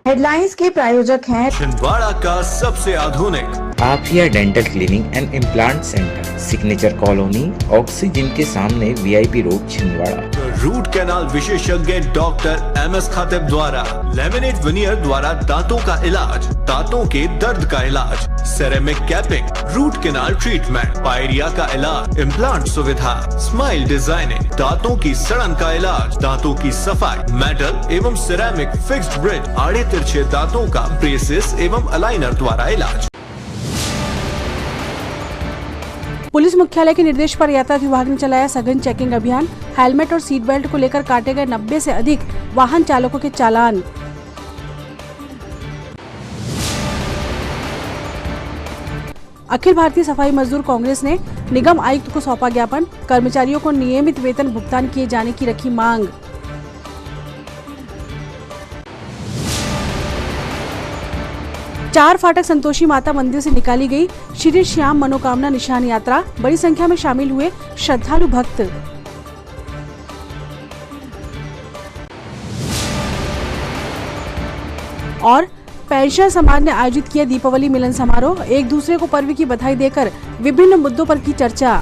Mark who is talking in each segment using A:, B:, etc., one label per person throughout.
A: Headlines के प्रायोजक हैं
B: छिंदवाड़ा का सबसे आधुनिक
C: Aafiya dental cleaning and implant centre, signature colony, oxygen के सामने, VIP road, Chhindwara.
B: Root canal विशेषज्ञ डॉक्टर एमएस खातिब द्वारा लेमिनेट विनियर द्वारा दांतों का इलाज, दांतों के दर्द का इलाज, ceramic capping, root canal treatment, pyorrhoea का इलाज, इम्प्लांट सुविधा, स्माइल डिजाइनिंग, दांतों की सड़न का इलाज, दांतों की सफाई, मेटल एवं सिरेमिक फिक्स्ड ब्रिज, आड़े तिरछे दांतों का ब्रेसेस एवं अलाइनर द्वारा इलाज।
D: पुलिस मुख्यालय के निर्देश पर यातायात विभाग ने चलाया सघन चेकिंग अभियान। हेलमेट और सीट बेल्ट को लेकर काटे गए 90 से अधिक वाहन चालकों के चालान। अखिल भारतीय सफाई मजदूर कांग्रेस ने निगम आयुक्त को सौंपा ज्ञापन। कर्मचारियों को नियमित वेतन भुगतान किए जाने की रखी मांग। चार फाटक संतोषी माता मंदिर से निकाली गई श्री श्याम मनोकामना निशान यात्रा। बड़ी संख्या में शामिल हुए श्रद्धालु भक्त। और पेंशनर समाज ने आयोजित किया दीपावली मिलन समारोह। एक दूसरे को पर्व की बधाई देकर विभिन्न मुद्दों पर की चर्चा।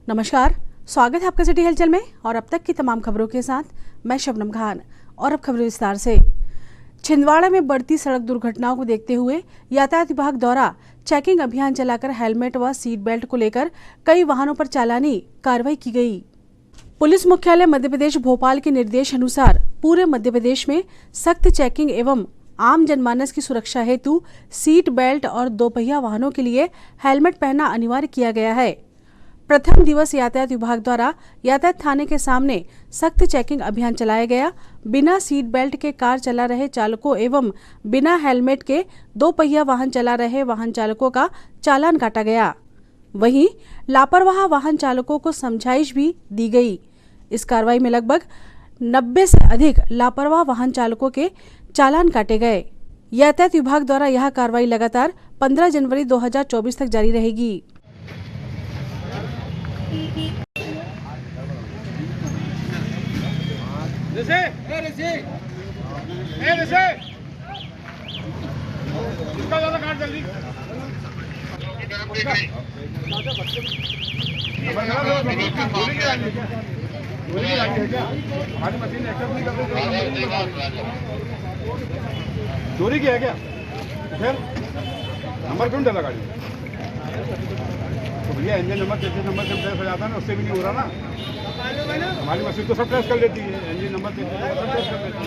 D: नमस्कार, स्वागत है आपका सिटी हलचल में और अब तक की तमाम खबरों के साथ मैं शबनम खान। और अब खबरें विस्तार से। छिंदवाड़ा में बढ़ती सड़क दुर्घटनाओं को देखते हुए यातायात विभाग द्वारा चेकिंग अभियान चलाकर हेलमेट व सीट बेल्ट को लेकर कई वाहनों पर चालानी कार्रवाई की गई। पुलिस मुख्यालय मध्य प्रदेश भोपाल के निर्देश अनुसार पूरे मध्य प्रदेश में सख्त चेकिंग एवं आम जनमानस की सुरक्षा हेतु सीट बेल्ट और दोपहिया वाहनों के लिए हेलमेट पहनना अनिवार्य किया गया है। प्रथम दिवस यातायात विभाग द्वारा यातायात थाने के सामने सख्त चेकिंग अभियान चलाया गया। बिना सीट बेल्ट के कार चला रहे चालकों एवं बिना हेलमेट के दो पहिया वाहन चला रहे वाहन चालकों का चालान काटा गया। वहीं लापरवाह वाहन चालकों को समझाइश भी दी गई। इस कार्रवाई में लगभग 90 से अधिक लापरवाह वाहन चालकों के चालान काटे गए। यातायात विभाग द्वारा यह कार्रवाई लगातार 15 जनवरी 2024 तक जारी रहेगी।
E: चोरी किया है क्या? फिर नंबर क्यों डाला गाड़ी? तो भैया इंजन नंबर कितने नंबर से ट्रेस हो जाता है ना, उससे भी नहीं हो रहा ना। हमारी मशीन तो सब ट्रेस कर लेती है, इंजन नंबर कितने सब ट्रेस कर लेती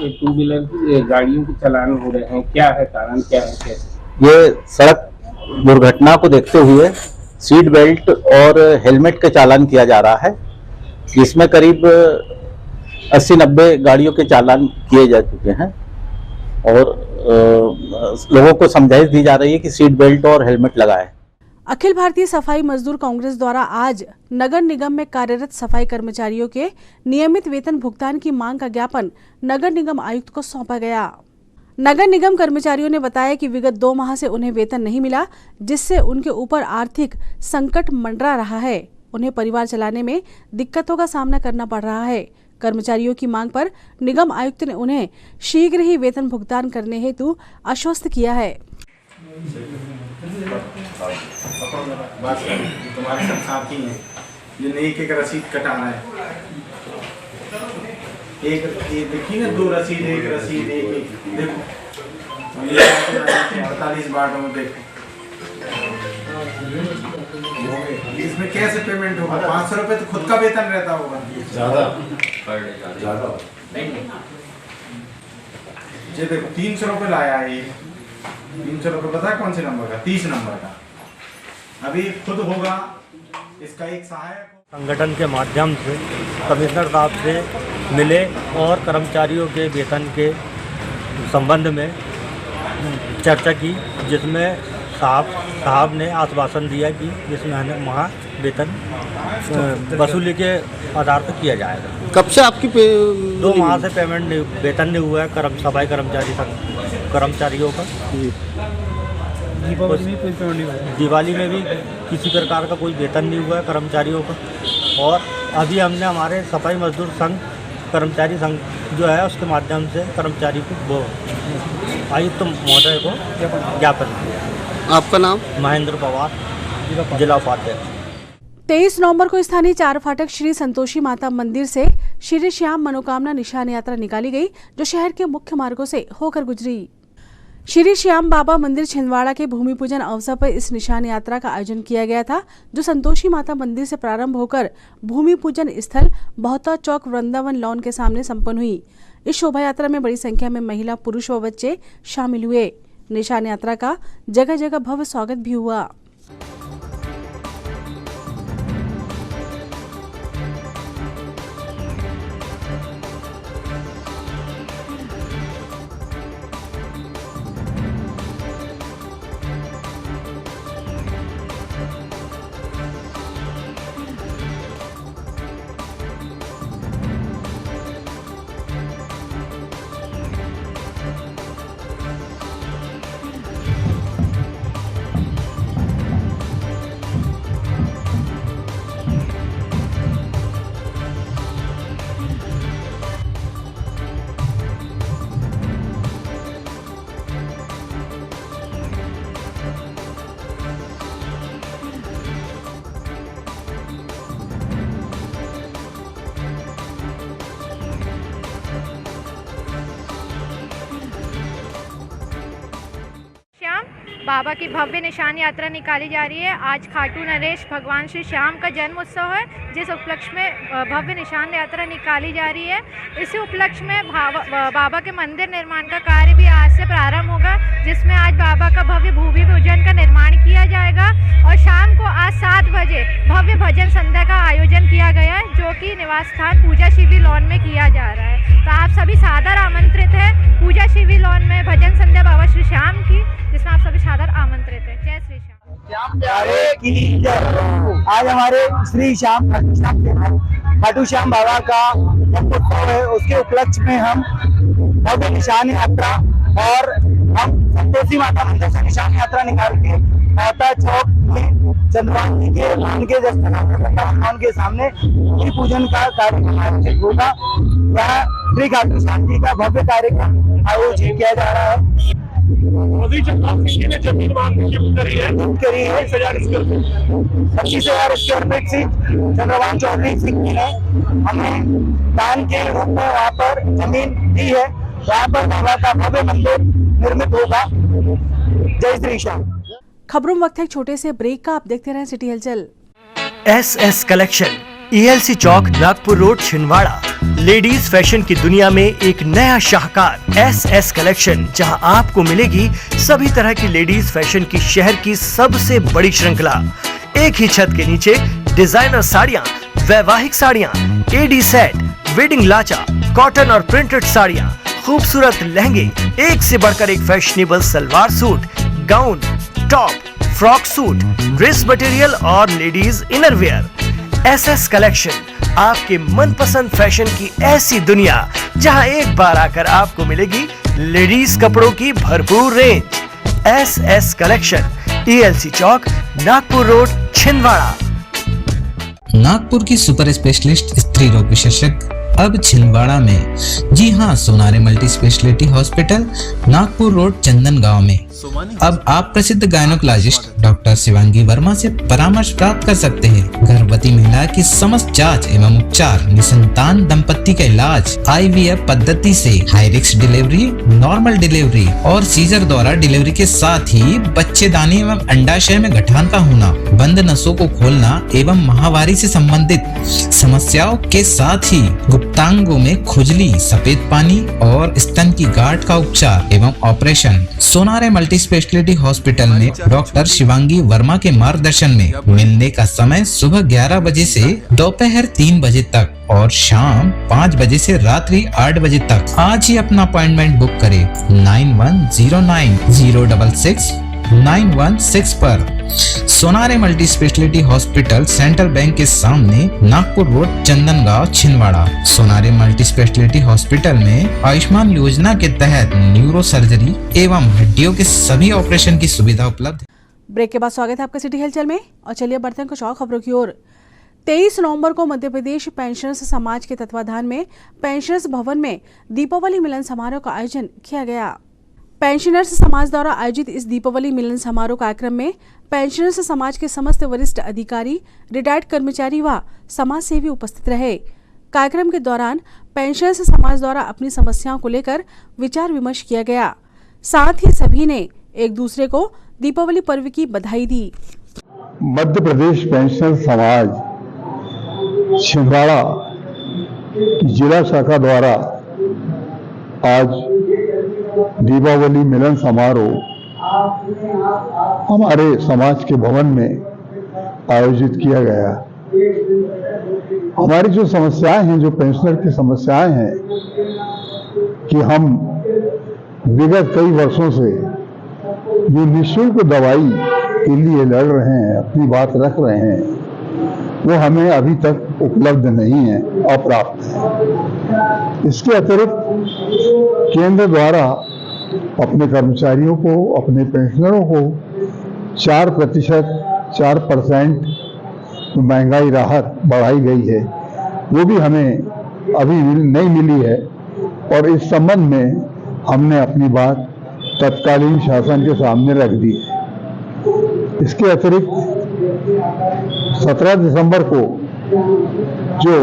E: है।
F: टू व्हीलर गाड़ियों के चालान हो रहे हैं, क्या है कारण, क्या है कैसे?
G: ये सड़क दुर्घटना को देखते हुए सीट बेल्ट और हेलमेट का चालान किया जा रहा है। इसमें करीब 80-90 गाड़ियों के चालान किए जा चुके हैं और लोगों को समझाइश दी जा रही है कि सीट बेल्ट और हेलमेट लगाएं।
D: अखिल भारतीय सफाई मजदूर कांग्रेस द्वारा आज नगर निगम में कार्यरत सफाई कर्मचारियों के नियमित वेतन भुगतान की मांग का ज्ञापन नगर निगम आयुक्त को सौंपा गया। नगर निगम कर्मचारियों ने बताया कि विगत 2 माह से उन्हें वेतन नहीं मिला, जिससे उनके ऊपर आर्थिक संकट मंडरा रहा है। उन्हें परिवार चलाने में दिक्कतों का सामना करना पड़ रहा है। कर्मचारियों की मांग पर निगम आयुक्त ने उन्हें शीघ्र ही वेतन भुगतान करने हेतु आश्वस्त किया है।
H: तुम्हारे सब साथी हैं जिन्हें एक रसीद कटाना है। एक देखिए ना, 2 रसीद, एक रसीद, एक देखो 48 बार में देखो। इसमें कैसे पेमेंट होगा? 500 रुपए तो खुद का वेतन रहता होगा। ज्यादा ये देखो 300 रुपए लाया है। 300 रुपए पता है कौन से नंबर का? 30 नंबर का। अभी खुद होगा इसका एक सहायक।
I: संगठन के माध्यम से कमिश्नर साहब से मिले और कर्मचारियों के वेतन के संबंध में चर्चा की, जिसमें साहब ने आश्वासन दिया कि इस माह वेतन वसूली के आधार पर किया जाएगा।
J: कब से आपकी
I: 2 माह से पेमेंट वेतन नहीं हुआ है सफाई कर्मचारियों का। दिवाली में भी किसी प्रकार का कोई वेतन नहीं हुआ है कर्मचारियों का। और अभी हमने हमारे सफाई मजदूर संघ कर्मचारी संघ जो है उसके माध्यम से कर्मचारी को वो आयुक्त महोदय को ज्ञापन दिया।
J: आपका नाम?
I: महेंद्र पवार, जिला उपाध्यक्ष।
D: 23 नवंबर को स्थानीय चार फाटक श्री संतोषी माता मंदिर से श्री श्याम मनोकामना निशान यात्रा निकाली गई, जो शहर के मुख्य मार्गों से होकर गुजरी। श्री श्याम बाबा मंदिर छिंदवाड़ा के भूमि पूजन अवसर पर इस निशान यात्रा का आयोजन किया गया था, जो संतोषी माता मंदिर से प्रारंभ होकर भूमि पूजन स्थल बहुता चौक वृंदावन लॉन के सामने संपन्न हुई। इस शोभा यात्रा में बड़ी संख्या में महिला, पुरुष व बच्चे शामिल हुए। निशान यात्रा का जगह जगह भव्य स्वागत भी हुआ।
K: बाबा की भव्य निशान यात्रा निकाली जा रही है। आज खाटू नरेश भगवान श्री श्याम का जन्म उत्सव है, जिस उपलक्ष्य में भव्य निशान यात्रा निकाली जा रही है। इसी उपलक्ष्य में बाबा के मंदिर निर्माण का कार्य भी आज से प्रारंभ होगा, जिसमें आज बाबा का भव्य भूमि पूजन का निर्माण किया जाएगा और शाम को आज 7 बजे भव्य भजन संध्या का आयोजन किया गया है, जो कि निवास स्थान पूजा शिविर लॉन में किया जा रहा है। तो आप सभी सादर आमंत्रित हैं पूजा शिविर लॉन में भजन संध्या बाबा श्री श्याम की, जिसमें आप सभी सादर आमंत्रित हैं। जय श्री श्याम।
L: आज हमारे श्री श्याम खाटू श्याम बाबा का जन्मोत्सव है, उसके उपलक्ष्य में हम भव्य निशान यात्रा और हम संतोषी माता मंदिर से निशान यात्रा निकाल के माता चौक में चंद्रवान जी के मान के भगवान के सामने भूमि पूजन का कार्यक्रम आयोजित होगा। यहाँ श्री खाटू श्याम जी का भव्य कार्यक्रम आयोजित किया जा रहा है। जमीन करी है 25,000 स्क्वायर फीट से चंद्रवान चौधरी सिंह जी ने हमें दान के रूप में वहाँ पर जमीन दी है। वहाँ पर बाबा का भव्य मंदिर निर्मित होगा। जय श्री श्याम।
D: खबरों में वक्त है एक छोटे से ब्रेक का, आप देखते रहें सिटी हलचल।
M: SS कलेक्शन, ELC चौक, Nagpur road, Chhindwara. Ladies fashion की दुनिया में एक नया शाहकार SS कलेक्शन, जहां आपको मिलेगी सभी तरह की लेडीज फैशन की शहर की सबसे बड़ी श्रृंखला। एक ही छत के नीचे डिजाइनर साड़ियां, वैवाहिक साड़ियां, AD सेट, वेडिंग लाचा, कॉटन और प्रिंटेड साड़ियां, खूबसूरत लहंगे, एक से बढ़कर एक fashionable salwar suit, gown, top, frock suit, dress material और लेडीज इनरवेयर। SS कलेक्शन, आपके मनपसंद फैशन की ऐसी दुनिया, जहां एक बार आकर आपको मिलेगी लेडीज कपड़ों की भरपूर रेंज। SS कलेक्शन, ELC चौक, नागपुर रोड, छिंदवाड़ा।
N: नागपुर की सुपर स्पेशलिस्ट स्त्री रोग विशेषज्ञ अब छिंदवाड़ा में। जी हाँ, Sonare multi speciality hospital, Nagpur road, Chandan Gaon में। अब आप प्रसिद्ध गायनोकोलॉजिस्ट डॉक्टर शिवांगी वर्मा से परामर्श प्राप्त कर सकते हैं। गर्भवती महिला की समस्त जांच एवं उपचार, निसंतान दंपत्ति का इलाज, IVF पद्धति से high risk delivery, normal delivery और सीजर द्वारा डिलीवरी के साथ ही बच्चेदानी एवं अंडाशय में गठान का होना, बंद नसों को खोलना एवं माहवारी से संबंधित समस्याओं के साथ ही गुप्तांगों में खुजली, सफेद पानी और स्तन की गांठ का उपचार एवं operation Sonare multi speciality hospital में डॉक्टर शिवांगी वर्मा के मार्गदर्शन में। मिलने का समय सुबह 11 बजे से दोपहर 3 बजे तक और शाम 5 बजे से रात्रि 8 बजे तक। आज ही अपना अपॉइंटमेंट बुक करें 9109066916 पर। Sonare multi speciality hospital, central bank के सामने, Nagpur road, Chandangaon, Chhindwara. Sonare multi speciality hospital में आयुष्मान योजना के तहत न्यूरो सर्जरी एवं हड्डियों के सभी ऑपरेशन की सुविधा उपलब्ध है।
D: ब्रेक के बाद स्वागत है आपका सिटी हलचल में और चलिए बढ़ते हैं कुछ और खबरों की ओर। 23 नवंबर को मध्य प्रदेश पेंशनर्स समाज के तत्वाधान में पेंशनर्स भवन में दीपावली मिलन समारोह का आयोजन किया गया। पेंशनर्स समाज द्वारा आयोजित इस दीपावली मिलन समारोह कार्यक्रम में पेंशनर्स समाज के समस्त वरिष्ठ अधिकारी, रिटायर्ड कर्मचारी व समाज सेवी उपस्थित रहे। कार्यक्रम के दौरान पेंशनर्स समाज द्वारा अपनी समस्याओं को लेकर विचार विमर्श किया गया। साथ ही सभी ने एक दूसरे को दीपावली पर्व की बधाई दी।
E: मध्य प्रदेश पेंशन समाज छिंदवाड़ा की जिला शाखा द्वारा आज दीपावली मिलन समारोह हमारे समाज के भवन में आयोजित किया गया। हमारी जो समस्याएं हैं, जो पेंशनर की समस्याएं हैं कि हम विगत कई वर्षों से जो निःशुल्क दवाई के लिए लड़ रहे हैं, अपनी बात रख रहे हैं, वो हमें अभी तक उपलब्ध नहीं है, अप्राप्त है। इसके अतिरिक्त केंद्र द्वारा अपने कर्मचारियों को, अपने पेंशनरों को 4% महंगाई राहत बढ़ाई गई है, वो भी हमें अभी नहीं मिली है। और इस संबंध में हमने अपनी बात तत्कालीन शासन के सामने रख दी है। इसके अतिरिक्त 17 दिसंबर को जो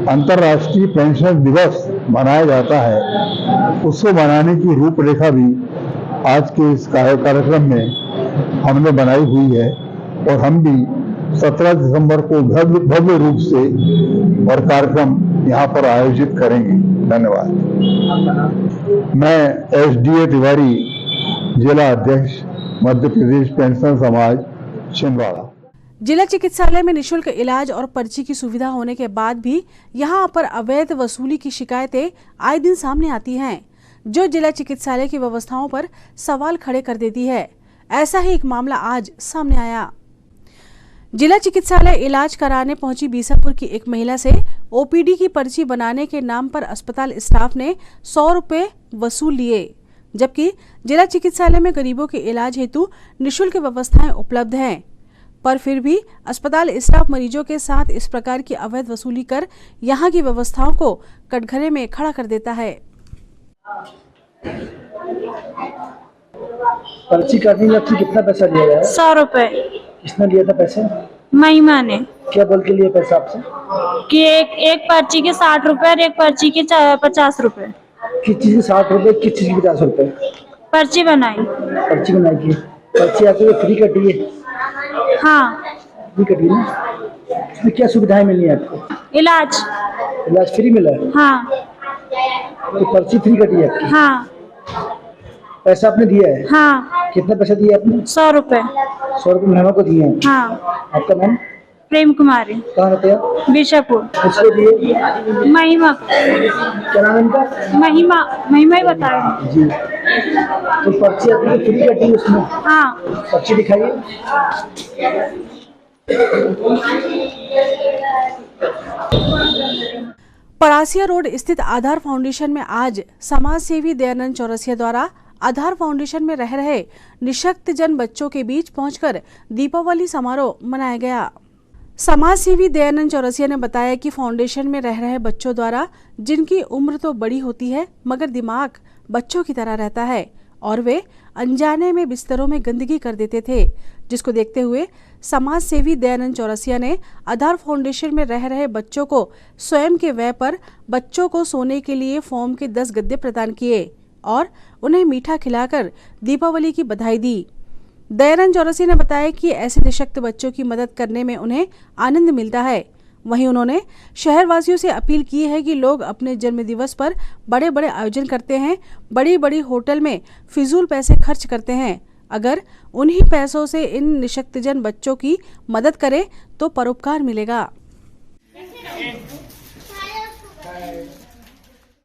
E: अंतर्राष्ट्रीय पेंशन दिवस मनाया जाता है, उसको मनाने की रूपरेखा भी आज के इस कार्यक्रम में हमने बनाई हुई है और हम भी 17 दिसंबर को भव्य रूप से और कार्यक्रम यहाँ पर आयोजित करेंगे। धन्यवाद। मैं SDA तिवारी, जिला अध्यक्ष, मध्य प्रदेश पेंशन समाज छिंदवाड़ा।
D: जिला चिकित्सालय में निःशुल्क इलाज और पर्ची की सुविधा होने के बाद भी यहां पर अवैध वसूली की शिकायतें आए दिन सामने आती हैं, जो जिला चिकित्सालय की व्यवस्थाओं पर सवाल खड़े कर देती है। ऐसा ही एक मामला आज सामने आया। जिला चिकित्सालय इलाज कराने पहुंची बीसापुर की एक महिला से OPD की पर्ची बनाने के नाम पर अस्पताल स्टाफ ने 100 रुपये वसूल लिए, जबकि जिला चिकित्सालय में गरीबों के इलाज हेतु निःशुल्क व्यवस्थाएं उपलब्ध हैं, पर फिर भी अस्पताल स्टाफ मरीजों के साथ इस प्रकार की अवैध वसूली कर यहां की व्यवस्थाओं को कटघरे में खड़ा कर देता है।
L: पर्ची काटने में आपसे कितना पैसा लिया गया?
J: 100 रुपए।
L: किसने लिया था पैसे?
J: महिमा ने।
L: क्या बोल के लिए पैसा आपसे?
J: कि एक पर्ची के 60 रुपए और एक पर्ची के 50 रुपए।
L: किस चीज के 60 रुपए, किस चीज के 50 रुपए?
J: पर्ची बनाई
L: की। पर्ची आपको फ्री कटी है?
J: हाँ
L: फ्री कटी ना। इसमें क्या सुविधाएं मिली है आपको?
J: इलाज
L: फ्री मिला है?
J: हाँ।
L: तो पर्ची फ्री कटी है आपकी?
J: हाँ।
L: पैसा आपने दिया है?
J: हाँ।
L: कितना पैसा दिया आपने?
J: 100 रुपए।
L: 100 रुपए महिमा को दिए हैं?
J: हाँ।
L: आपका नाम?
J: प्रेम कुमारी।
L: कहाँ रहते हैं?
J: बीशापुर।
L: किसको दिए?
J: महिमा।
L: क्या नाम है इनका?
J: महिमा ही बताया
L: जी। तो पर्ची आपकी फ्री कटी उसमें?
J: हाँ।
L: पर्ची दिखाइए।
D: परासिया रोड स्थित आधार फाउंडेशन में आज समाज सेवी दयानंद चौरसिया द्वारा आधार फाउंडेशन में रह रहे निशक्तजन बच्चों के बीच पहुंचकर दीपावली समारोह मनाया गया। समाज सेवी दयानंद चौरसिया ने बताया कि फाउंडेशन में रह रहे बच्चों द्वारा, जिनकी उम्र तो बड़ी होती है मगर दिमाग बच्चों की तरह रहता है, और वे अनजाने में बिस्तरों में गंदगी कर देते थे, जिसको देखते हुए समाज सेवी दयानंद चौरसिया ने आधार फाउंडेशन में रह रहे बच्चों को स्वयं के व्यय पर बच्चों को सोने के लिए फोम के 10 गद्दे प्रदान किए और उन्हें मीठा खिलाकर दीपावली की बधाई दी। दयानंद चौरसिया ने बताया कि ऐसे निशक्त बच्चों की मदद करने में उन्हें आनंद मिलता है। वहीं उन्होंने शहरवासियों से अपील की है कि लोग अपने जन्मदिवस पर बड़े बड़े आयोजन करते हैं, बड़ी बड़ी होटल में फिजूल पैसे खर्च करते हैं। अगर उन्हीं पैसों से इन निशक्तजन बच्चों की मदद करें तो परोपकार मिलेगा।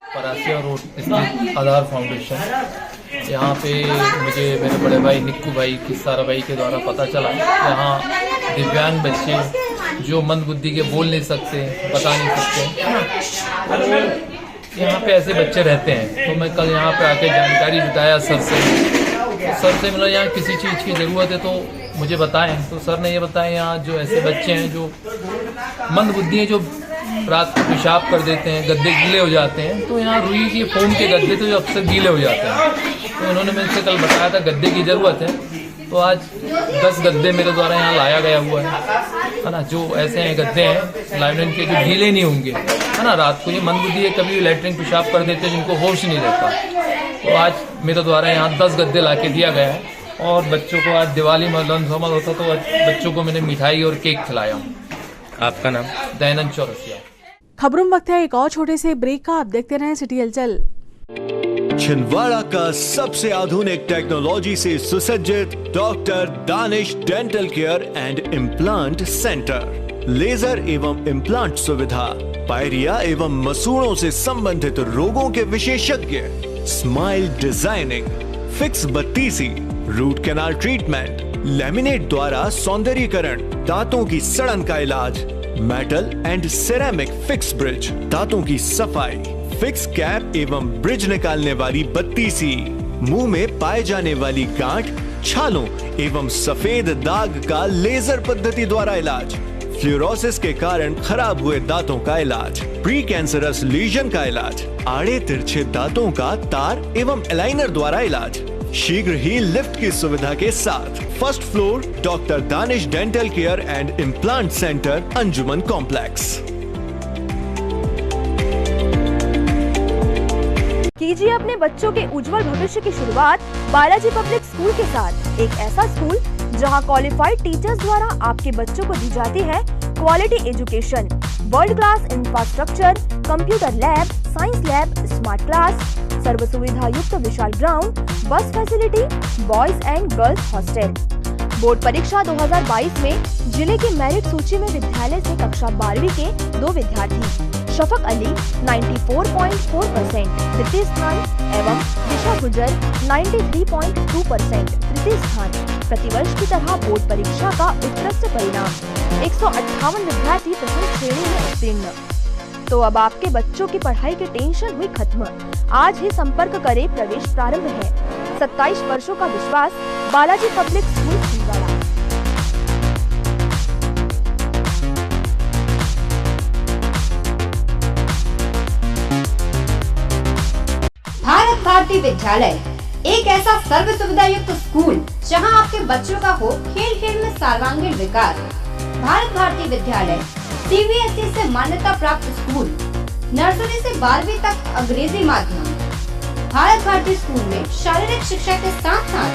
O: परासिया रोड स्थित आधार फाउंडेशन, यहाँ पे मुझे मेरे बड़े भाई निक्कू भाई किस्सारा भाई के द्वारा पता चला, यहाँ दिव्यांग बच्चे जो मंदबुद्धि के बोल नहीं सकते, बता नहीं सकते, तो यहाँ पे ऐसे बच्चे रहते हैं। तो मैं कल यहाँ पे आके जानकारी जुटाया सर से मतलब यहाँ किसी चीज़ की ज़रूरत है तो मुझे बताएं तो सर ने ये बताया यहाँ जो ऐसे बच्चे हैं जो मंदबुद्धि हैं, जो रात को पेशाब कर देते हैं, गद्दे गीले हो जाते हैं, तो यहाँ रुई के फोम के गद्दे तो अक्सर गीले हो जाते हैं। तो उन्होंने मेरे से कल बताया था गद्दे की ज़रूरत है, तो आज 10 गद्दे मेरे द्वारा यहाँ लाया गया हुआ है ना। जो ऐसे हैं गद्दे हैं लाइनन के जो गीले नहीं होंगे, है ना। रात को ये मंदबुद्धि है, कभी लैट्रिन पेशाब कर देते हैं जिनको होश नहीं रहता। तो आज मेरे द्वारा यहाँ 10 गद्दे ला के दिया गया है। और बच्चों को आज दिवाली में लंच समझ होता तो आज बच्चों को मैंने मिठाई और केक खिलाया हूँ।
C: आपका नाम?
O: दयानंद चौरसिया।
D: खबरों में वक्त है एक और छोटे से ब्रेक का। आप देखते रहें सिटी हलचल।
B: छिंदवाड़ा का सबसे आधुनिक टेक्नोलॉजी से सुसज्जित doctor Danish dental care and implant centre. Laser एवं इम्प्लांट सुविधा, पायरिया एवं मसूड़ों से संबंधित रोगों के विशेषज्ञ, स्माइल डिजाइनिंग, फिक्स बत्तीसी, रूट कैनाल ट्रीटमेंट, लैमिनेट द्वारा सौंदर्यीकरण, दांतों की सड़न का इलाज, metal and ceramic fix bridge, दांतों की सफाई, फिक्स कैप एवं ब्रिज निकालने वाली बत्तीसी, मुंह में पाए जाने वाली गांठ, छालों एवं सफेद दाग का लेजर पद्धति द्वारा इलाज, फ्लोरोसिस के कारण खराब हुए दांतों का इलाज, प्री कैंसरस लीजन का इलाज, आड़े तिरछे दांतों का तार एवं एलाइनर द्वारा इलाज, शीघ्र ही लिफ्ट की सुविधा के साथ। First floor doctor Danish dental care and implant centre, Anjuman complex.
P: कीजिए अपने बच्चों के उज्जवल भविष्य की शुरुआत बालाजी पब्लिक स्कूल के साथ। एक ऐसा स्कूल जहां क्वालिफाइड टीचर्स द्वारा आपके बच्चों को दी जाती है quality education, world class infrastructure, computer lab, science lab, smart class, सर्व सुविधा युक्त विशाल ground, bus facility, boys and girls hostel. Board परीक्षा 2022 में जिले की मेरिट सूची में विद्यालय से कक्षा 12वीं के 2 विद्यार्थी शफक अली 94.4% तृतीय स्थान एवं दिशा गुजर 93.2% तृतीय स्थान। प्रतिवर्ष की तरह बोर्ड परीक्षा का उत्कृष्ट परिणाम 158 विद्यार्थी प्रथम श्रेणी में उत्तीर्ण। तो अब आपके बच्चों की पढ़ाई की टेंशन हुई खत्म। आज ही संपर्क करें, प्रवेश प्रारंभ है। 27 वर्षों का विश्वास, बालाजी पब्लिक स्कूल छिंदवाड़ा।
Q: भारत भारती विद्यालय एक ऐसा सर्व सुविधा युक्त स्कूल जहां आपके बच्चों का हो खेल खेल में सर्वांगीण विकास। भारत भारती विद्यालय CBSE से मान्यता प्राप्त स्कूल, नर्सरी से 12वीं तक अंग्रेजी माध्यम। भारत भारती स्कूल में शारीरिक शिक्षा के साथ साथ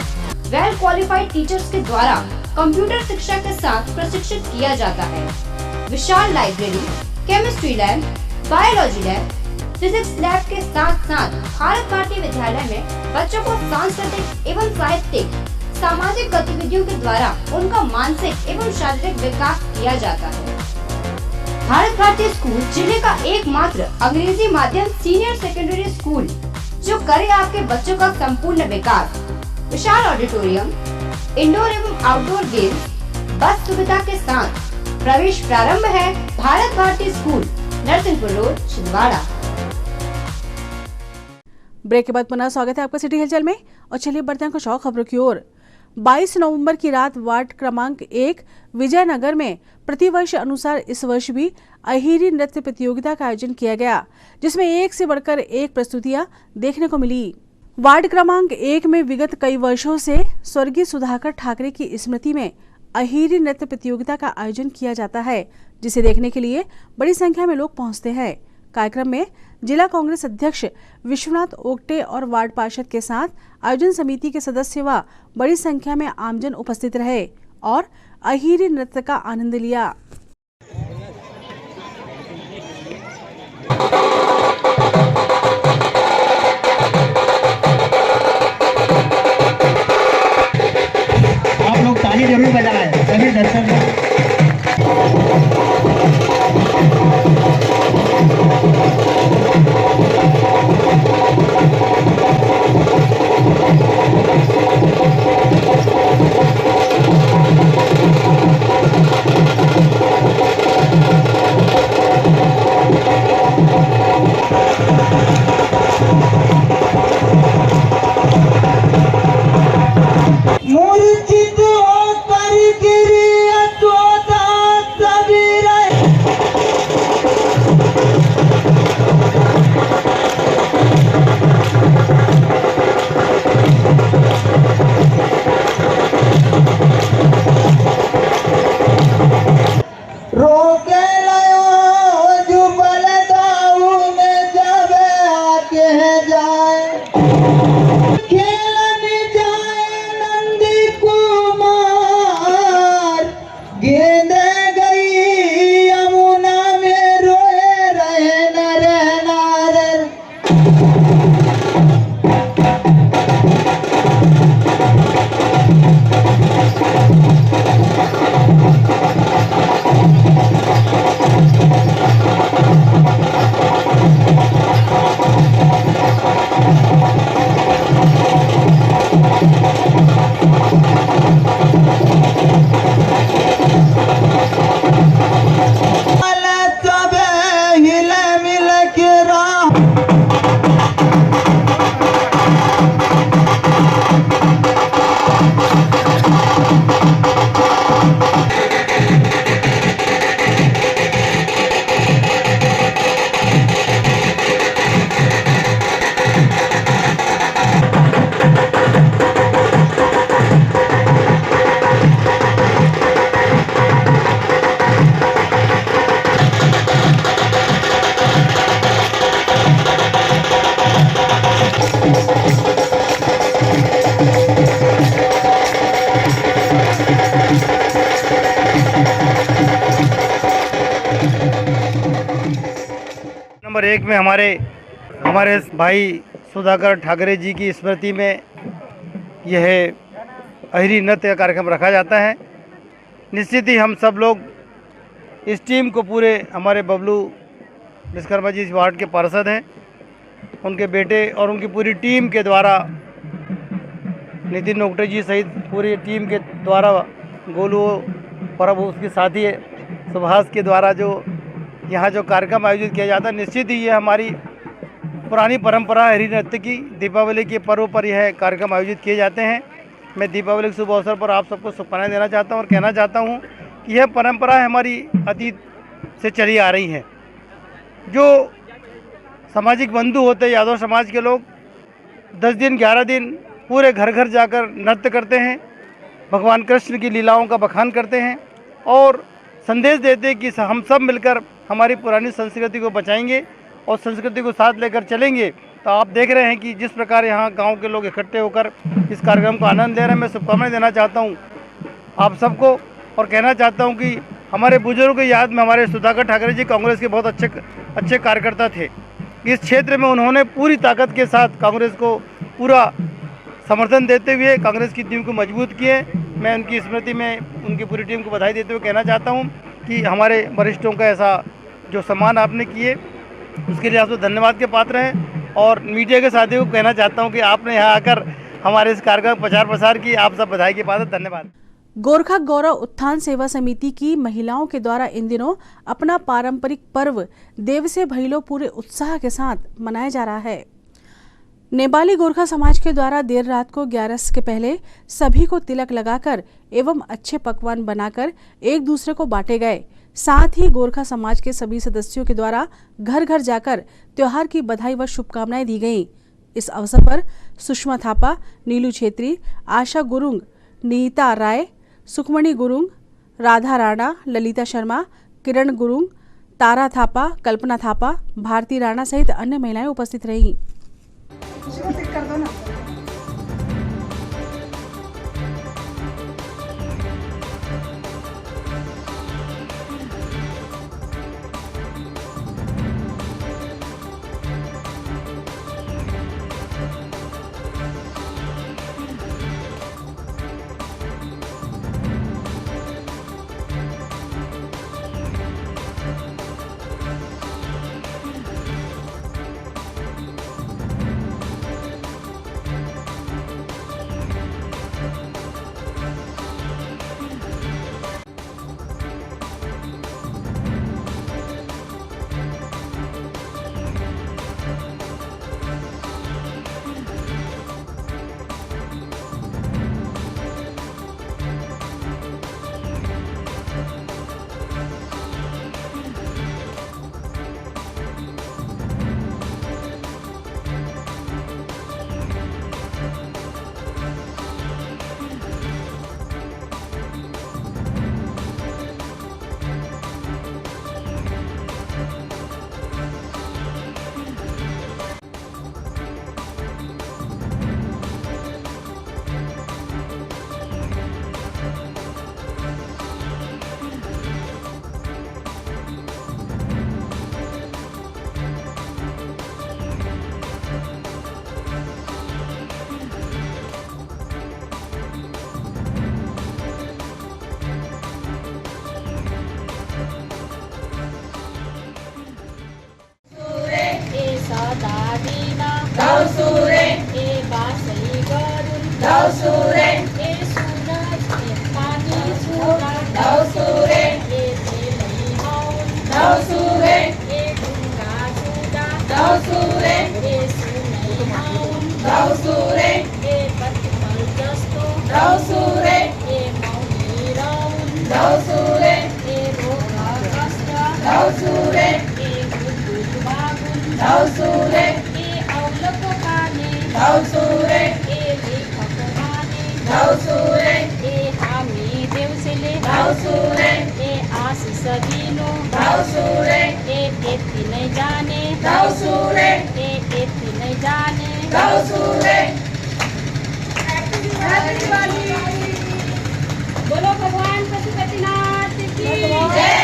Q: वेल क्वालिफाइड टीचर्स के द्वारा कंप्यूटर शिक्षा के साथ प्रशिक्षित किया जाता है। विशाल library, chemistry lab, biology lab, physics lab के साथ साथ भारत भारती विद्यालय में बच्चों को सांस्कृतिक एवं साहित्यिक सामाजिक गतिविधियों के द्वारा उनका मानसिक एवं शारीरिक विकास किया जाता है। भारत भारती स्कूल जिले का एकमात्र अंग्रेजी माध्यम सीनियर सेकेंडरी स्कूल जो करे आपके बच्चों का संपूर्ण विकास। विशाल ऑडिटोरियम, इंडोर एवं आउटडोर गेम्स, बस सुविधा के साथ। प्रवेश प्रारंभ है। Bharat Bharati school, Narsinghpur road, Chhindwara.
D: Break के बाद पुनः स्वागत है आपका सिटी हलचल में। और चलिए बढ़ते हैं कुछ और खबरों की ओर। 22 नवंबर की रात वार्ड क्रमांक 1 विजयनगर में प्रतिवर्ष अनुसार इस वर्ष भी अहिरी नृत्य प्रतियोगिता का आयोजन किया गया, जिसमें एक से बढ़कर एक प्रस्तुतियां देखने को मिली। वार्ड क्रमांक 1 में विगत कई वर्षों से स्वर्गीय सुधाकर ठाकरे की स्मृति में अहिरी नृत्य प्रतियोगिता का आयोजन किया जाता है, जिसे देखने के लिए बड़ी संख्या में लोग पहुंचते हैं। कार्यक्रम में जिला कांग्रेस अध्यक्ष विश्वनाथ ओगटे और वार्ड पार्षद के साथ आयोजन समिति के सदस्य व बड़ी संख्या में आमजन उपस्थित रहे और अहिरी नृत्य का आनंद लिया।
L: आप लोग ताली जरूर बजाएं, सभी दर्शक। नंबर 1 में हमारे भाई सुधाकर ठाकरे जी की स्मृति में यह अहिरी नृत्य का कार्यक्रम रखा जाता है। निश्चित ही हम सब लोग इस टीम को पूरे हमारे बबलू विश्वकर्मा जी इस वार्ड के पार्षद हैं, उनके बेटे और उनकी पूरी टीम के द्वारा, नितिन नोकटे जी सहित पूरी टीम के द्वारा, गोलू और अब उसके साथी सुभाष के द्वारा जो यहाँ जो कार्यक्रम आयोजित किया जाता है, निश्चित ही ये हमारी पुरानी परंपरा है। हरी नृत्य की दीपावली के पर्व पर यह कार्यक्रम आयोजित किए जाते हैं। मैं दीपावली के शुभ अवसर पर आप सबको शुभकामनाएं देना चाहता हूँ और कहना चाहता हूँ कि यह परंपरा हमारी अतीत से चली आ रही है। जो सामाजिक बंधु होते हैं, यादव समाज के लोग 10 दिन 11 दिन पूरे घर घर जाकर नृत्य करते हैं, भगवान कृष्ण की लीलाओं का बखान करते हैं और संदेश देते हैं कि हम सब मिलकर हमारी पुरानी संस्कृति को बचाएंगे और संस्कृति को साथ लेकर चलेंगे। तो आप देख रहे हैं कि जिस प्रकार यहाँ गांव के लोग इकट्ठे होकर इस कार्यक्रम को आनंद ले रहे हैं। मैं शुभकामनाएं देना चाहता हूँ आप सबको और कहना चाहता हूँ कि हमारे बुजुर्गों की याद में हमारे सुधाकर ठाकरे जी कांग्रेस के बहुत अच्छे कार्यकर्ता थे। इस क्षेत्र में उन्होंने पूरी ताकत के साथ कांग्रेस को पूरा समर्थन देते हुए कांग्रेस की टीम को मजबूत किए। मैं उनकी स्मृति में उनकी पूरी टीम को बधाई देते हुए कहना चाहता हूं कि हमारे वरिष्ठों का ऐसा जो सम्मान आपने किए उसके लिए आप लोग धन्यवाद के पात्र हैं। और मीडिया के साथियों को कहना चाहता हूं कि आपने यहाँ आकर हमारे इस कार्यक्रम प्रचार प्रसार की, आप सब बधाई के पात्र, धन्यवाद।
D: गोरखा गौरव उत्थान सेवा समिति की महिलाओं के द्वारा इन दिनों अपना पारंपरिक पर्व देव से भैलो पूरे उत्साह के साथ मनाया जा रहा है। नेपाली गोरखा समाज के द्वारा देर रात को 11 के पहले सभी को तिलक लगाकर एवं अच्छे पकवान बनाकर एक दूसरे को बांटे गए। साथ ही गोरखा समाज के सभी सदस्यों के द्वारा घर घर जाकर त्योहार की बधाई व शुभकामनाएं दी गईं। इस अवसर पर सुषमा थापा, नीलू छेत्री, आशा गुरुंग, नीता राय, सुखमणि गुरुंग, राधा राणा, ललिता शर्मा, किरण गुरुंग, तारा थापा, कल्पना थापा, भारती राणा सहित अन्य महिलाएं उपस्थित रहीं।
A: कर दो ना।
K: बोलो भगवान पशुपतिनाथ की जय।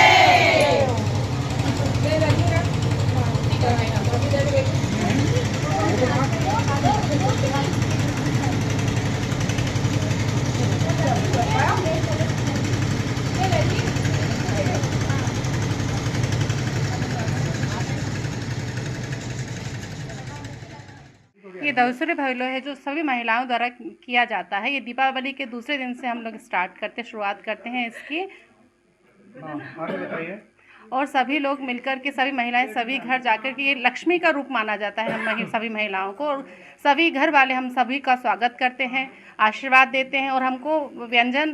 R: ये दवसरे भैलो है जो सभी महिलाओं द्वारा किया जाता है। ये दीपावली के दूसरे दिन से हम लोग शुरुआत करते हैं इसकी।
H: आगे बताइए।
R: और सभी लोग मिलकर के, सभी महिलाएं सभी घर जाकर के, ये लक्ष्मी का रूप माना जाता है हम सभी महिलाओं को। और सभी घर वाले हम सभी का स्वागत करते हैं, आशीर्वाद देते हैं और हमको व्यंजन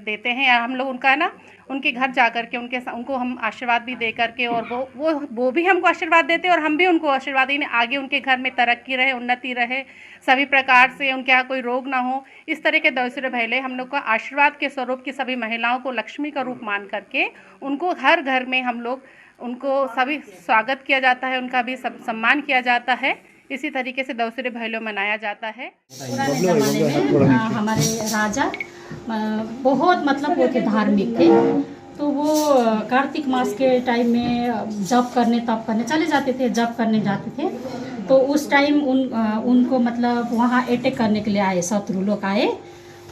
R: देते हैं। या हम लोग उनका ना उनके घर जा कर के उनको हम आशीर्वाद भी दे करके, और वो भी हमको आशीर्वाद देते हैं और हम भी उनको आशीर्वाद दें, आगे उनके घर में तरक्की रहे, उन्नति रहे, सभी प्रकार से उनके यहाँ कोई रोग ना हो। इस तरह के दवसरे भैले हम लोग का आशीर्वाद के स्वरूप की सभी महिलाओं को लक्ष्मी का रूप मान करके उनको हर घर में हम लोग उनको सभी स्वागत किया जाता है, उनका भी सम्मान किया जाता है। इसी तरीके से दवसरे भैलो मनाया जाता है।
S: पुराने ज़माने में हमारे राजा बहुत मतलब वो थे, धार्मिक थे, तो वो कार्तिक मास के टाइम में जप करने तप करने चले जाते थे, जप करने जाते थे। तो उस टाइम उनको मतलब वहाँ अटैक करने के लिए आए, शत्रु लोग आए,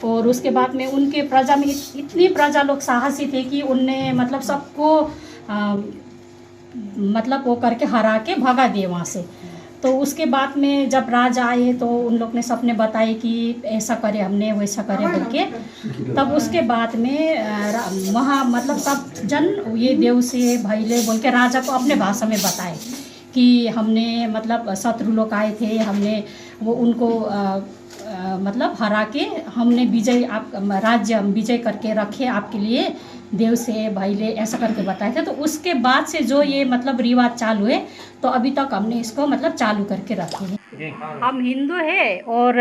S: और उसके बाद में उनके प्रजा में इतनी प्रजा लोग साहसी थे कि उनने मतलब सबको मतलब वो करके हरा के भगा दिए वहाँ से। तो उसके बाद में जब राजा आए तो उन लोग ने सबने बताए कि ऐसा करे हमने, वैसा करे बोल के। तब उसके बाद में मतलब सब जन ये देव से भैले बोल के राजा को अपने भाषा में बताए कि हमने मतलब शत्रु लोग आए थे, हमने वो उनको मतलब हरा के हमने विजय आप राज्य विजय करके रखे आपके लिए, देव से भैले ऐसा करके बताए थे। तो उसके बाद से जो ये मतलब रिवाज चालू है, तो अभी तक हमने इसको मतलब चालू करके रखे हैं। हम हिंदू है और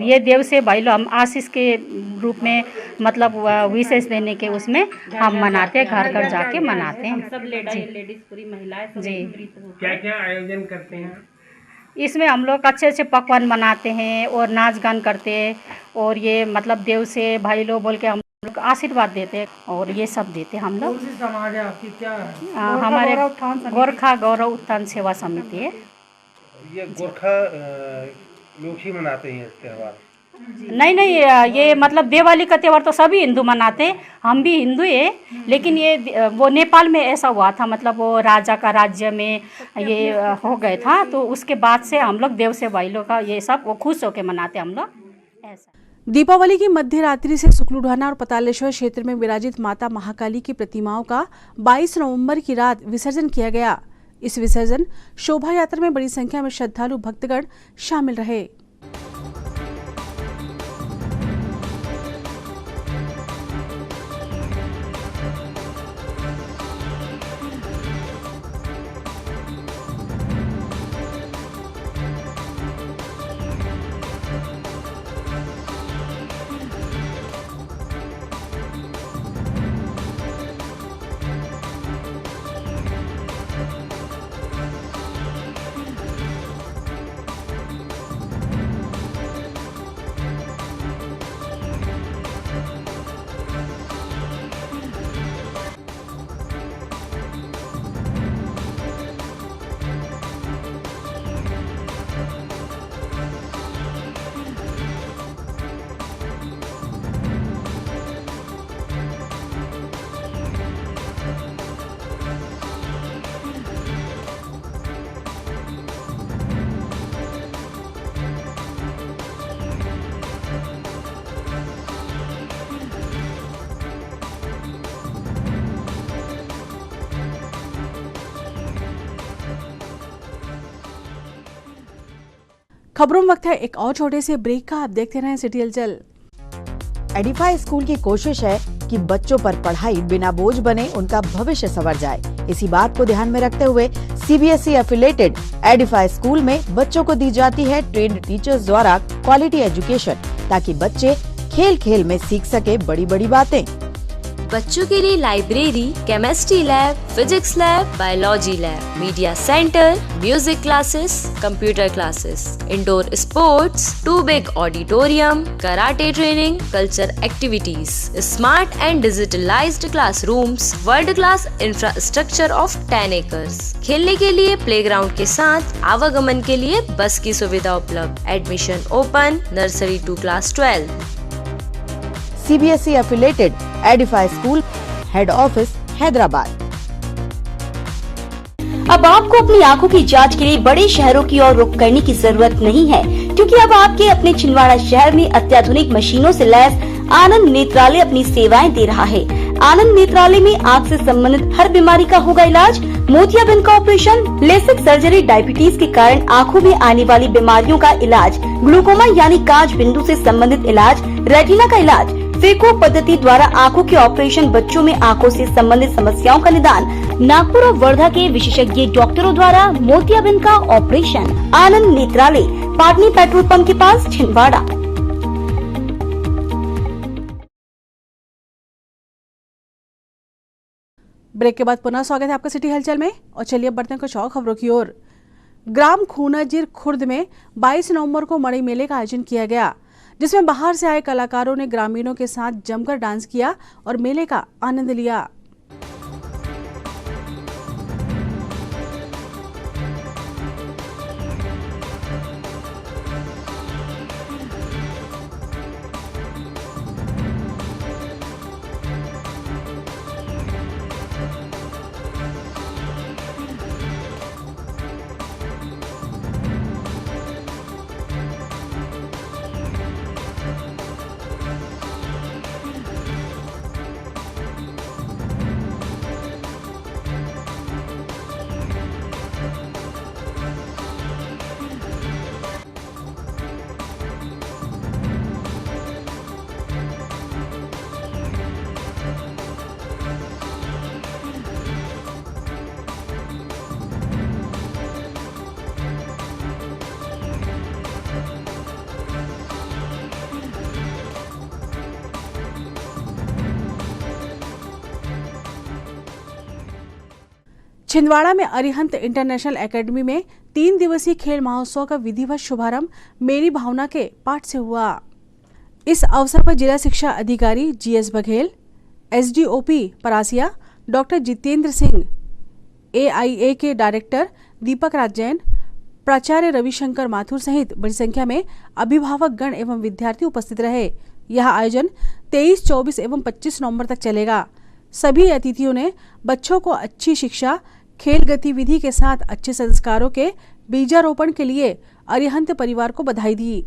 S: ये देव से भैलो हम आशीष के रूप में मतलब विशेष देने के उसमें हम मनाते हैं, घर घर जाके मनाते हैं। सब लेडीज पूरी महिलाएं जी
F: क्या क्या आयोजन करते हैं?
S: इसमें हम लोग अच्छे अच्छे पकवान बनाते हैं और नाच गान करते हैं, और ये मतलब देव से भाई लोग बोल के हम लोग आशीर्वाद देते हैं और ये सब देते हैं हम लोग।
F: कौन सी समाज है आपकी? क्या है?
S: हमारे गोरखा गौरव उत्थान सेवा समिति है।
F: ये गोरखा लोग ही मनाते हैं इस त्यौहार?
S: नहीं, ये मतलब दिवाली का त्यौहार तो सभी हिंदू मनाते हैं, हम भी हिंदू है, लेकिन ये वो नेपाल में ऐसा हुआ था, मतलब वो राजा का राज्य में ये हो गए था, तो उसके बाद से हम लोग देव से भाईलों का ये सब वो खुश होकर मनाते हम लोग ऐसा।
D: दीपावली की मध्य रात्रि से सुकलूढाना और पतालेश्वर क्षेत्र में विराजित माता महाकाली की प्रतिमाओं का 22 नवंबर की रात विसर्जन किया गया। इस विसर्जन शोभा यात्रा में बड़ी संख्या में श्रद्धालु भक्तगण शामिल रहे। खबरों में वक्त है एक और छोटे से ब्रेक का। आप देखते रहें सिटी हलचल।
T: एडिफाई स्कूल की कोशिश है कि बच्चों पर पढ़ाई बिना बोझ बने उनका भविष्य संवर जाए। इसी बात को ध्यान में रखते हुए सीबीएसई एफिलेटेड एडिफाई स्कूल में बच्चों को दी जाती है ट्रेन्ड टीचर्स द्वारा क्वालिटी एजुकेशन, ताकि बच्चे खेल खेल में सीख सके बड़ी बड़ी बातें।
U: बच्चों के लिए library, chemistry lab, physics lab, biology lab, media centre, music classes, computer classes, indoor sports, 2 big auditorium, karate training, culture activities, smart and digitalised classrooms, world class infrastructure of 10 acres. खेलने के लिए प्लेग्राउंड के साथ आवागमन के लिए बस की सुविधा उपलब्ध। Admission open nursery to class 12।
T: CBSE affiliated Edify school, head office Hyderabad.
G: अब आपको अपनी आंखों की जांच के लिए बड़े शहरों की ओर रुख करने की जरूरत नहीं है, क्योंकि अब आपके अपने छिंदवाड़ा शहर में अत्याधुनिक मशीनों से लैस आनंद नेत्रालय अपनी सेवाएं दे रहा है। आनंद नेत्रालय में आँख से संबंधित हर बीमारी का होगा इलाज, मोतियाबिंद का ऑपरेशन, लेसिक सर्जरी, डायबिटीज के कारण आँखों में आने वाली बीमारियों का इलाज, ग्लूकोमा यानी कांच बिंदु से संबंधित इलाज, रेटिना का इलाज, फेको पद्धति द्वारा आँखों के ऑपरेशन, बच्चों में आँखों से संबंधित समस्याओं का निदान, नागपुर और वर्धा के विशेषज्ञ डॉक्टरों द्वारा मोतियाबिंद का ऑपरेशन। आनंद नेत्रालय, पाटनी पेट्रोल पंप के पास, छिंदवाड़ा।
D: ब्रेक के बाद पुनः स्वागत है आपका सिटी हलचल में और चलिए अब बढ़ते हैं कुछ और खबरों की ओर। ग्राम खूनाजीर खुर्द में 22 नवंबर को मड़ई मेले का आयोजन किया गया, जिसमें बाहर से आए कलाकारों ने ग्रामीणों के साथ जमकर डांस किया और मेले का आनंद लिया। छिंदवाड़ा में अरिहंत इंटरनेशनल एकेडमी में 3 दिवसीय खेल महोत्सव का विधिवत शुभारंभ मेरी भावना के पाठ से हुआ। इस अवसर पर जिला शिक्षा अधिकारी GS Baghel, SDOP Parasia, doctor Jitendra Singh, AIA के डायरेक्टर दीपक राज जैन, प्राचार्य रविशंकर माथुर सहित बड़ी संख्या में अभिभावक गण एवं विद्यार्थी उपस्थित रहे। यह आयोजन 23, 24 एवं 25 नवंबर तक चलेगा। सभी अतिथियों ने बच्चों को अच्छी शिक्षा, खेल गतिविधि के साथ अच्छे संस्कारों के बीजारोपण के लिए अरिहंत परिवार को बधाई दी।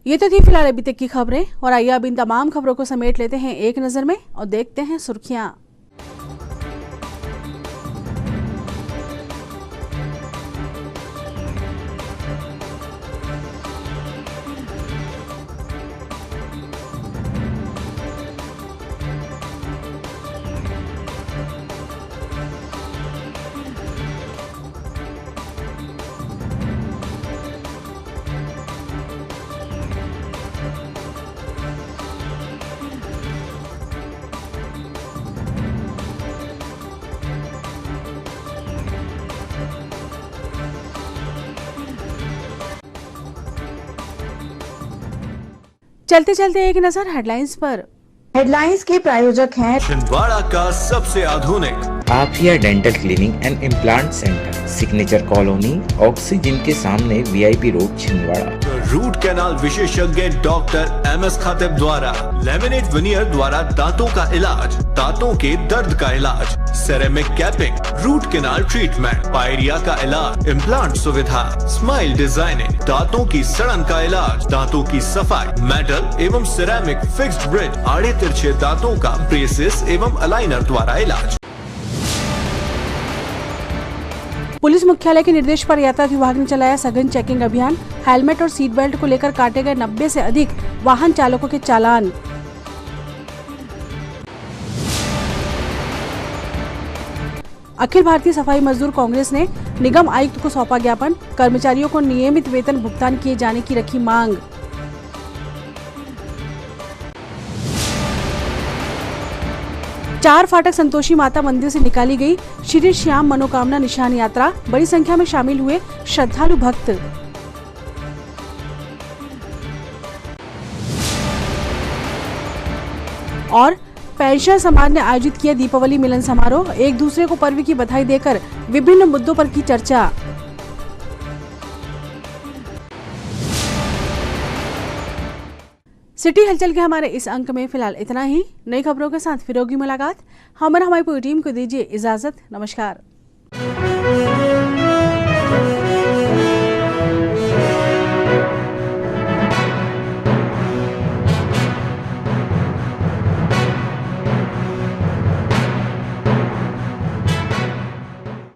D: ये तो थी फिलहाल अभी तक की खबरें और आइए अब इन तमाम खबरों को समेट लेते हैं एक नजर में और देखते हैं सुर्खियां। चलते चलते एक नजर हेडलाइंस पर।
T: हेडलाइंस के प्रायोजक हैं
B: छिंदवाड़ा का सबसे आधुनिक
C: Aafiya dental cleaning and implant centre, signature colony, oxygen के सामने VIP road, Chhindwara.
B: Root canal विशेषज्ञ डॉक्टर एमएस खातिब द्वारा लेमिनेट विनियर द्वारा दांतों का इलाज, दांतों के दर्द का इलाज, ceramic capping, root canal treatment, pyorrhoea का इलाज, इम्प्लांट सुविधा, स्माइल डिजाइनिंग, दांतों की सड़न का इलाज, दांतों की सफाई, मेटल एवं सिरेमिक फिक्स्ड ब्रिज, आड़े तिरछे दांतों का ब्रेसेस एवं अलाइनर द्वारा इलाज।
D: पुलिस मुख्यालय के निर्देश पर यातायात विभाग ने चलाया सघन चेकिंग अभियान। हेलमेट और सीट बेल्ट को लेकर काटे गए 90 से अधिक वाहन चालकों के चालान। अखिल भारतीय सफाई मजदूर कांग्रेस ने निगम आयुक्त को सौंपा ज्ञापन। कर्मचारियों को नियमित वेतन भुगतान किए जाने की रखी मांग। चार फाटक संतोषी माता मंदिर से निकाली गई श्री श्याम मनोकामना निशान यात्रा। बड़ी संख्या में शामिल हुए श्रद्धालु भक्त। और पेंशनर समाज ने आयोजित किया दीपावली मिलन समारोह। एक दूसरे को पर्व की बधाई देकर विभिन्न मुद्दों पर की चर्चा। सिटी हलचल के हमारे इस अंक में फिलहाल इतना ही। नई खबरों के साथ फिर होगी मुलाकात। हमारी पूरी टीम को दीजिए इजाजत। नमस्कार।